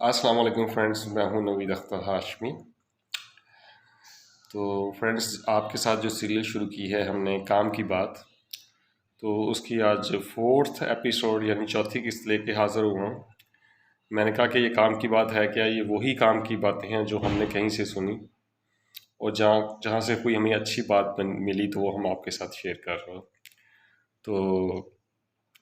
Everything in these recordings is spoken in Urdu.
السلام علیکم فرینڈز، میں ہوں نوید اختر ہاشمی۔ تو فرینڈز، آپ کے ساتھ جو سیریل شروع کی ہے ہم نے کام کی بات، تو اس کی آج 4تھ ایپیسوڈ یعنی چوتھی قسط لے کے حاضر ہوا ہوں۔ میں نے کہا کہ یہ کام کی بات ہے کیا، یہ وہی کام کی باتیں ہیں جو ہم نے کہیں سے سنی اور جہاں سے کوئی ہمیں اچھی بات ملی تو وہ ہم آپ کے ساتھ شیئر کر رہے ہوں۔ تو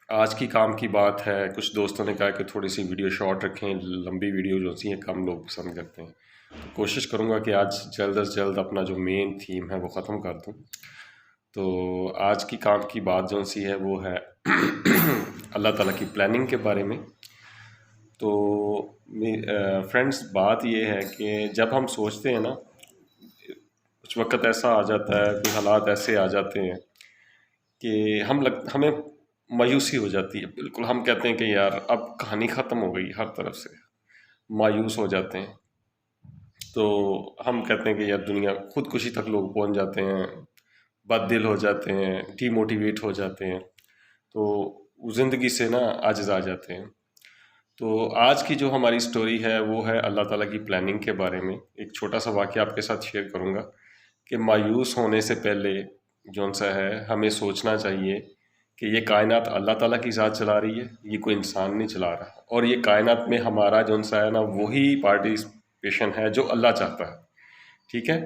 آج کی کام کی بات ہے، کچھ دوستوں نے کہا کہ تھوڑی سی ویڈیو شارٹ رکھیں، لمبی ویڈیو جو سی ہیں کم لوگ پسند کرتے ہیں۔ کوشش کروں گا کہ آج جلد از جلد اپنا جو مین تھیم ہے وہ ختم کر دوں۔ تو آج کی کام کی بات جو سی ہے وہ ہے اللہ تعالیٰ کی پلاننگ کے بارے میں۔ تو فرینڈز، بات یہ ہے کہ جب ہم سوچتے ہیں نا، کچھ وقت ایسا آ جاتا ہے، کوئی حالات ایسے آ جاتے ہیں کہ ہمیں مایوسی ہو جاتی ہے، بالکل ہم کہتے ہیں کہ یار اب کہانی ختم ہو گئی، ہر طرف سے مایوس ہو جاتے ہیں۔ تو ہم کہتے ہیں کہ یار دنیا، خودکشی تک لوگ پہنچ جاتے ہیں، بد دل ہو جاتے ہیں، ڈی موٹیویٹ ہو جاتے ہیں، تو زندگی سے نا عاجز آ جاتے ہیں۔ تو آج کی جو ہماری سٹوری ہے وہ ہے اللہ تعالیٰ کی پلاننگ کے بارے میں۔ ایک چھوٹا سا واقعہ آپ کے ساتھ شیئر کروں گا کہ مایوس ہونے سے پہلے جون سا ہے ہمیں سوچنا چاہیے کہ یہ کائنات اللہ تعالیٰ کی ذات چلا رہی ہے، یہ کوئی انسان نہیں چلا رہا، اور یہ کائنات میں ہمارا جون سا ہے نا وہی پارٹیسپیشن ہے جو اللہ چاہتا ہے۔ ٹھیک ہے،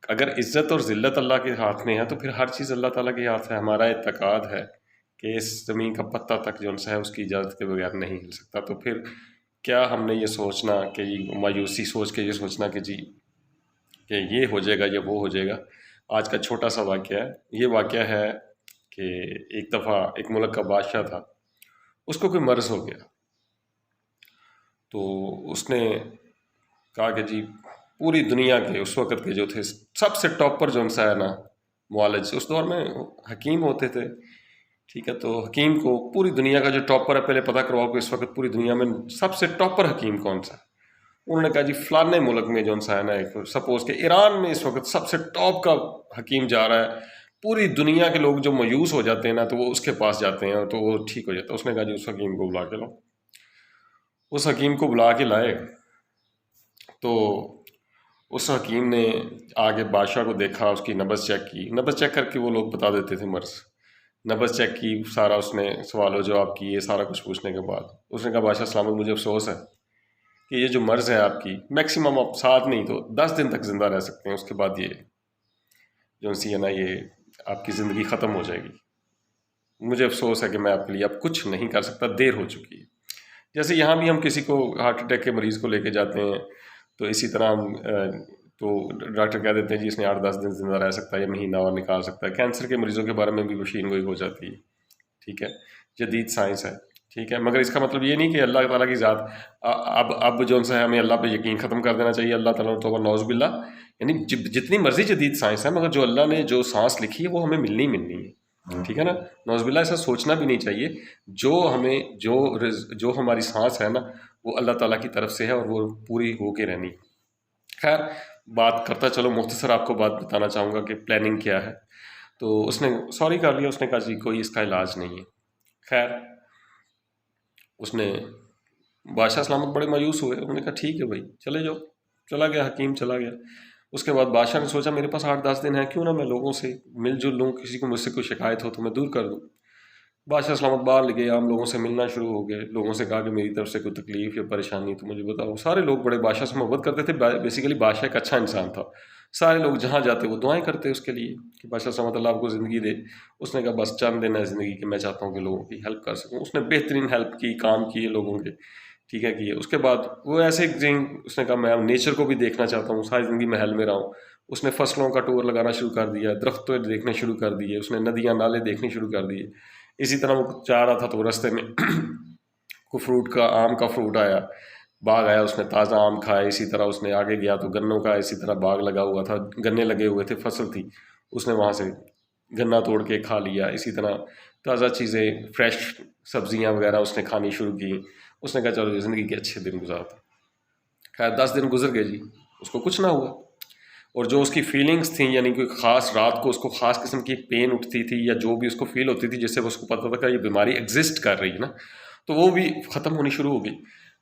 اگر عزت اور ذلت اللہ کے ہاتھ میں ہے تو پھر ہر چیز اللہ تعالیٰ کے ہاتھ ہے۔ ہمارا اعتقاد ہے کہ اس زمین کا پتہ تک جون سا ہے اس کی اجازت کے بغیر نہیں ہل سکتا، تو پھر کیا ہم نے یہ سوچنا کہ مایوسی سوچ کے یہ سوچنا کہ جی کہ یہ ہو جائے گا یا وہ ہو جائے گا۔ آج کا چھوٹا سا واقعہ ہے، یہ واقعہ ہے کہ ایک دفعہ ایک ملک کا بادشاہ تھا، اس کو کوئی مرض ہو گیا، تو اس نے کہا کہ جی پوری دنیا کے اس وقت کے جو تھے سب سے ٹاپ پر جو سا ہے نا معالج، اس دور میں حکیم ہوتے تھے، ٹھیک ہے، تو حکیم کو پوری دنیا کا جو ٹاپر ہے پہلے پتہ کرواؤ کہ اس وقت پوری دنیا میں سب سے ٹاپر حکیم کون سا ہے۔ انہوں نے کہا جی فلانے ملک میں جو سا ہے نا، ایک سپوز کہ ایران میں اس وقت سب سے ٹاپ کا حکیم جا رہا ہے، پوری دنیا کے لوگ جو مایوس ہو جاتے ہیں نا تو وہ اس کے پاس جاتے ہیں تو وہ ٹھیک ہو جاتا ہے۔ اس نے کہا جی اس حکیم کو بلا کے لاؤ۔ اس حکیم کو بلا کے لائے تو اس حکیم نے آگے بادشاہ کو دیکھا، اس کی نبض چیک کی، نبض چیک کر کے وہ لوگ بتا دیتے تھے مرض، نبض چیک کی، سارا اس نے سوال و جواب کیے، سارا کچھ پوچھنے کے بعد اس نے کہا بادشاہ سلامت، مجھے افسوس ہے کہ یہ جو مرض ہے آپ کی میکسیمم آپ 7 نہیں تو 10 دن تک زندہ رہ سکتے ہیں، اس کے بعد یہ جو سی ہے نا یہ آپ کی زندگی ختم ہو جائے گی۔ مجھے افسوس ہے کہ میں آپ کے لیے اب کچھ نہیں کر سکتا، دیر ہو چکی ہے۔ جیسے یہاں بھی ہم کسی کو ہارٹ اٹیک کے مریض کو لے کے جاتے ہیں تو اسی طرح تو ڈاکٹر کہہ دیتے ہیں جی اس نے 8-10 دن زندہ رہ سکتا ہے یا مہینہ اور نکال سکتا ہے۔ کینسر کے مریضوں کے بارے میں بھی مشین گوئی ہو جاتی ہے، ٹھیک ہے، جدید سائنس ہے، ٹھیک ہے، مگر اس کا مطلب یہ نہیں کہ اللہ تعالیٰ کی ذات اب جو ہے ہمیں اللہ پہ یقین ختم کر دینا چاہیے۔ اللہ تعالیٰ تو نعوذ باللہ، یعنی جتنی مرضی جدید سائنس ہے مگر جو اللہ نے جو سانس لکھی ہے وہ ہمیں ملنی ہے، ٹھیک ہے نا، نعوذ باللہ ایسا سوچنا بھی نہیں چاہیے۔ جو ہمیں جو ہماری سانس ہے نا وہ اللہ تعالیٰ کی طرف سے ہے اور وہ پوری ہو کے رہنی۔ خیر بات کرتا چلو، مختصر آپ کو بات بتانا چاہوں گا کہ پلاننگ کیا ہے۔ تو اس نے سوری کر لیا، اس نے کہا جی کوئی اس کا علاج نہیں ہے۔ خیر اس نے بادشاہ سلامت بڑے مایوس ہوئے، انہوں نے کہا ٹھیک ہے بھائی چلے جاؤ، چلا گیا حکیم، چلا گیا۔ اس کے بعد بادشاہ نے سوچا میرے پاس 8-10 دن ہے، کیوں نہ میں لوگوں سے مل جل لوں، کسی کو مجھ سے کوئی شکایت ہو تو میں دور کر دوں۔ بادشاہ سلامت باہر لگے، عام لوگوں سے ملنا شروع ہو گئے، لوگوں سے کہا کہ میری طرف سے کوئی تکلیف یا پریشانی تو مجھے بتاؤ۔ سارے لوگ بڑے بادشاہ سے محبت کرتے تھے، بیسیکلی بادشاہ ایک اچھا انسان تھا، سارے لوگ جہاں جاتے وہ دعائیں کرتے اس کے لیے کہ بادشاہ سلامت اللہ آپ کو زندگی دے۔ اس نے کہا بس چند دن ہے زندگی کے، میں چاہتا ہوں کہ لوگوں کی ہیلپ کر سکوں۔ اس نے بہترین ہیلپ کی، کام کیے لوگوں کے، ٹھیک ہے کیے۔ اس کے بعد وہ ایسے اس نے کہا میں نیچر کو بھی دیکھنا چاہتا ہوں، ساری زندگی محل میں رہا ہوں۔ اس نے فصلوں کا ٹور لگانا شروع کر دیا، درختوں دیکھنے شروع کر دیے، اس نے ندیاں نالے دیکھنے شروع کر دیے۔ اسی طرح وہ جا رہا تھا تو رستے میں کوئی فروٹ کا، آم کا فروٹ آیا، باغ آیا، اس نے تازہ آم کھائے۔ اسی طرح اس نے آگے گیا تو گنوں کا اسی طرح باغ لگا ہوا تھا، گنے لگے ہوئے تھے، فصل تھی، اس نے وہاں سے گنا توڑ کے کھا لیا۔ اسی طرح تازہ چیزیں، فریش سبزیاں وغیرہ اس نے کھانی شروع کی۔ اس نے کہا چلو زندگی کے اچھے دن گزارتا۔ خیر 10 دن گزر گئے جی، اس کو کچھ نہ ہوا، اور جو اس کی فیلنگز تھیں، یعنی کوئی خاص رات کو اس کو خاص قسم کی پین اٹھتی تھی یا جو بھی اس کو فیل ہوتی تھی جس سے اس کو پتہ تھا کہ یہ بیماری ایگزسٹ کر رہی ہے نا، تو وہ بھی ختم ہونی شروع ہو گئی۔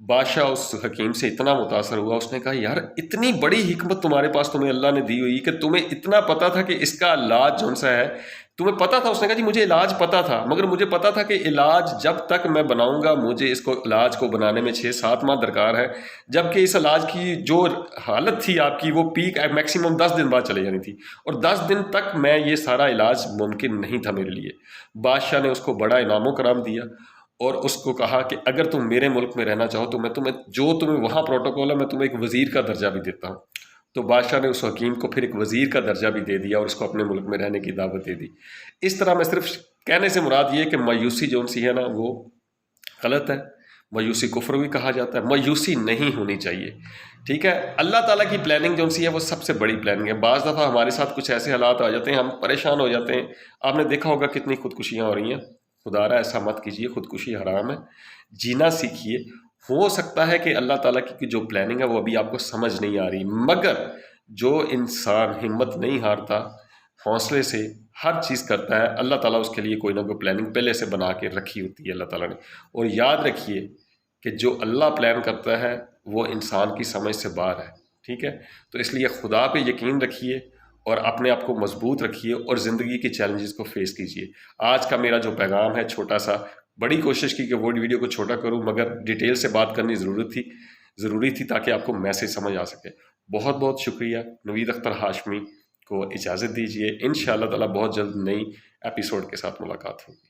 بادشاہ اس حکیم سے اتنا متاثر ہوا، اس نے کہا یار اتنی بڑی حکمت تمہارے پاس تمہیں اللہ نے دی ہوئی کہ تمہیں اتنا پتا تھا کہ اس کا علاج جون سا ہے، تمہیں پتا تھا۔ اس نے کہا جی مجھے علاج پتا تھا، مگر مجھے پتا تھا کہ علاج جب تک میں بناؤں گا مجھے اس کو علاج کو بنانے میں 6-7 ماہ درکار ہے، جبکہ اس علاج کی جو حالت تھی آپ کی وہ پیک میکسیمم 10 دن بعد چلے جانی تھی، اور 10 دن تک میں یہ سارا علاج ممکن نہیں تھا میرے لیے۔ بادشاہ نے اس کو بڑا انعام و کرام دیا اور اس کو کہا کہ اگر تم میرے ملک میں رہنا چاہو تو میں تمہیں وہاں پروٹوکول ہے میں تمہیں ایک وزیر کا درجہ بھی دیتا ہوں۔ تو بادشاہ نے اس حکیم کو پھر ایک وزیر کا درجہ بھی دے دیا اور اس کو اپنے ملک میں رہنے کی دعوت دے دی۔ اس طرح میں صرف کہنے سے مراد یہ کہ مایوسی جو سی ہے نا وہ غلط ہے، مایوسی کفر بھی کہا جاتا ہے، مایوسی نہیں ہونی چاہیے، ٹھیک ہے۔ اللہ تعالیٰ کی پلاننگ جو سی ہے وہ سب سے بڑی پلاننگ ہے۔ بعض دفعہ ہمارے ساتھ کچھ ایسے حالات آ جاتے ہیں، ہم پریشان ہو جاتے ہیں۔ آپ نے دیکھا ہوگا کتنی خودکشیاں ہو رہی ہیں، خدا را ایسا مت کیجیے، خودکشی حرام ہے، جینا سیکھیے۔ ہو سکتا ہے کہ اللہ تعالیٰ کی جو پلاننگ ہے وہ ابھی آپ کو سمجھ نہیں آ رہی، مگر جو انسان ہمت نہیں ہارتا، حوصلے سے ہر چیز کرتا ہے، اللہ تعالیٰ اس کے لیے کوئی نہ کوئی پلاننگ پہلے سے بنا کے رکھی ہوتی ہے اللہ تعالیٰ نے۔ اور یاد رکھیے کہ جو اللہ پلان کرتا ہے وہ انسان کی سمجھ سے باہر ہے، ٹھیک ہے۔ تو اس لیے خدا پہ یقین رکھیے اور اپنے آپ کو مضبوط رکھیے اور زندگی کے چیلنجز کو فیس کیجیے۔ آج کا میرا جو پیغام ہے چھوٹا سا، بڑی کوشش کی کہ وہ ویڈیو کو چھوٹا کروں، مگر ڈیٹیل سے بات کرنی ضروری تھی تاکہ آپ کو میسج سمجھ آ سکے۔ بہت بہت شکریہ۔ نوید اختر ہاشمی کو اجازت دیجیے، انشاءاللہ تعالی بہت جلد نئی ایپیسوڈ کے ساتھ ملاقات ہوگی۔